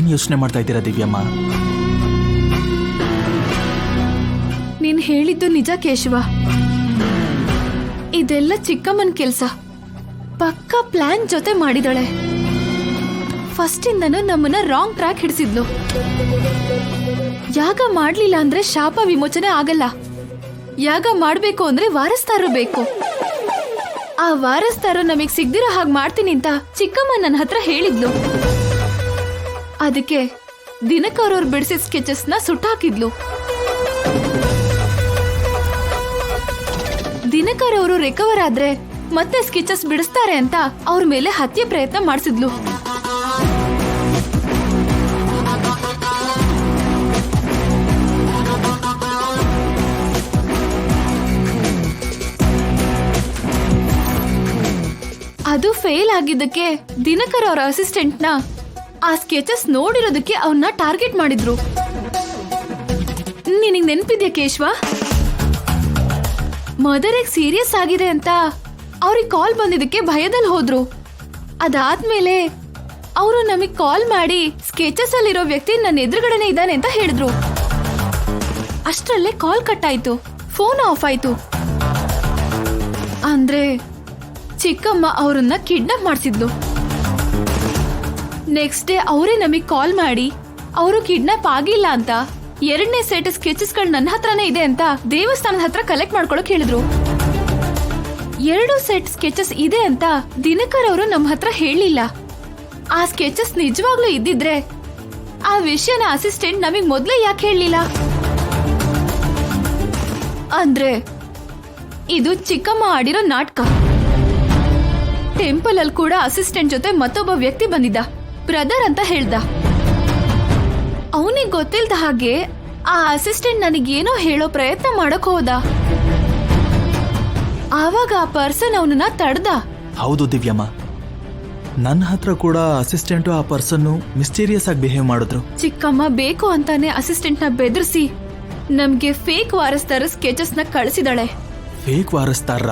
ಏನ್ ಯೋಚನೆ ಮಾಡ್ತಾ ಇದ್ದೀರಾ ದಿವ್ಯಮ್ಮ? ನೀನ್ ಹೇಳಿದ್ದು ನಿಜ ಕೇಶವ. ಇದೆಲ್ಲ ಚಿಕ್ಕಮ್ಮನ ಕೆಲ್ಸ. ಪಕ್ಕ ಪ್ಲಾನ್ ಜೊತೆ ಮಾಡಿದಳೆ. ಫಸ್ಟ್ ಇಂದನೂ ನಮ್ಮನ್ನ ರಾಂಗ್ ಟ್ರ್ಯಾಕ್ ಹಿಡಿಸಿದ್ಲು. ಯಾಗ ಮಾಡ್ಲಿಲ್ಲ ಅಂದ್ರೆ ಶಾಪ ವಿಮೋಚನೆ ಆಗಲ್ಲ. ಯಾಗ ಮಾಡ್ಬೇಕು ಅಂದ್ರೆ ವಾರಸ್ದಾರರು ಬೇಕು. ಆ ವಾರಸ್ದಾರ ನಮಗ್ ಸಿಗ್ದಿರೋ ಹಾಗೆ ಮಾಡ್ತೀನಿ ಅಂತ ಚಿಕ್ಕಮ್ಮ ನನ್ನ ಹತ್ರ ಹೇಳಿದ್ಲು. ಅದಕ್ಕೆ ದಿನಕರ್ ಅವ್ರು ಬಿಡಿಸಿದ ಸ್ಕೆಚಸ್ ನ ಸುಟ್ಟಾಕಿದ್ಲು. ದಿನಕರ್ ಅವರು ರಿಕವರ್ ಆದ್ರೆ ಮತ್ತೆ ಸ್ಕೆಚಸ್ ಬಿಡಿಸ್ತಾರೆ ಅಂತ ಅವ್ರ ಮೇಲೆ ಹತ್ಯೆ ಪ್ರಯತ್ನ ಮಾಡಿಸಿದ್ಲು. ಅದು ಫೇಲ್ ಆಗಿದ್ದಕ್ಕೆ ದಿನಕರ್ ಅವರ ಅಸಿಸ್ಟೆಂಟ್ ನ ಆ ಸ್ಕೆಚಸ್ ನೋಡಿರೋದಕ್ಕೆ ಅವನ್ನ ಟಾರ್ಗೆಟ್ ಮಾಡಿದ್ರು. ನಿನಗೆ ನೆನ್ಪಿದ್ಯಾ ಕೇಶವ? ಮದರಿಗೆ ಸೀರಿಯಸ್ ಆಗಿದೆ ಅಂತ ಅವ್ರಿಗೆ ಕಾಲ್ ಬಂದಿದ್ದಕ್ಕೆ ಭಯದಲ್ಲಿ ಹೋದ್ರು. ಅದಾದ್ಮೇಲೆ ಅವರು ನಮಗ್ ಕಾಲ್ ಮಾಡಿ ಸ್ಕೆಚಸ್ ಅಲ್ಲಿರೋ ವ್ಯಕ್ತಿ ನನ್ನ ಎದುರುಗಡೆನೆ ಇದ್ದಾನೆ ಅಂತ ಹೇಳಿದ್ರು. ಅಷ್ಟರಲ್ಲೇ ಕಾಲ್ ಕಟ್ ಆಯ್ತು, ಫೋನ್ ಆಫ್ ಆಯ್ತು. ಅಂದ್ರೆ ಚಿಕ್ಕಮ್ಮ ಅವರನ್ನ ಕಿಡ್ನಾಪ್ ಮಾಡಿಸಿದ್ಲು. ನೆಕ್ಸ್ಟ್ ಡೇ ಅವರೇ ನಮಗ್ ಕಾಲ್ ಮಾಡಿ ಅವರು ಕಿಡ್ನಾಪ್ ಆಗಿಲ್ಲ ಅಂತ 2ನೇ ಸೆಟ್ ಸ್ಕೆಚಸ್ ಗಳು ನನ್ನ ಹತ್ರನೇ ಇದೆ ಅಂತ ದೇವಸ್ಥಾನದ ಹತ್ರ ಕಲೆಕ್ಟ್ ಮಾಡ್ಕೊಳಕ್ ಹೇಳಿದ್ರು. 2 ಸೆಟ್ ಸ್ಕೆಚಸ್ ಇದೆ ಅಂತ ದಿನಕರ್ ಅವರು ನಮ್ಮ ಹತ್ರ ಹೇಳಿಲ್ಲ. ಆ ಸ್ಕೆಚಸ್ ನಿಜವಾಗ್ಲೂ ಇದ್ದಿದ್ರೆ ಆ ವಿಷಯನ ಅಸಿಸ್ಟೆಂಟ್ ನಮಗ್ ಮೊದ್ಲೇ ಯಾಕೆ ಹೇಳಲಿಲ್ಲ? ಅಂದ್ರೆ ಇದು ಚಿಕ್ಕಮ್ಮ ಆಡಿರೋ ನಾಟಕ. ಟೆಂಪಲ್ ಅಲ್ಲಿ ಕೂಡ ಅಸಿಸ್ಟೆಂಟ್ ಜೊತೆ ಮತ್ತೊಬ್ಬ ವ್ಯಕ್ತಿ ಬಂದಿದ್ದ, ಬ್ರದರ್ ಅಂತ ಹೇಳ್ದ. ಅವನಿಗೆ ಗೊತ್ತಿಲ್ದ ಹಾಗೆ ಆ ಅಸಿಸ್ಟೆಂಟ್ ನನಗೇನೋ ಹೇಳೋ ಪ್ರಯತ್ನ ಮಾಡಕ್ ಹೋದ. ಆವಾಗ ಆ ಪರ್ಸನ್ ಅವನನ್ನ ತಡ್ದ. ಹೌದು ದಿವ್ಯಮ್ಮ, ನನ್ನ ಹತ್ರ ಕೂಡ ಅಸಿಸ್ಟೆಂಟು ಆ ಪರ್ಸನ್ ಮಿಸ್ಟೀರಿಯಸ್ ಆಗಿ ಬಿಹೇವ್ ಮಾಡಿದ್ರು. ಚಿಕ್ಕಮ್ಮ ಬೇಕು ಅಂತಾನೆ ಅಸಿಸ್ಟೆಂಟ್ ನ ಬೆದರಿಸಿ ನಮ್ಗೆ ಫೇಕ್ ವಾರಸ್ದಾರ ಸ್ಕೆಚಸ್ ನ ಕಳಿಸಿದಾಳೆ. ಫೇಕ್ ವಾರಸ್ತಾರ?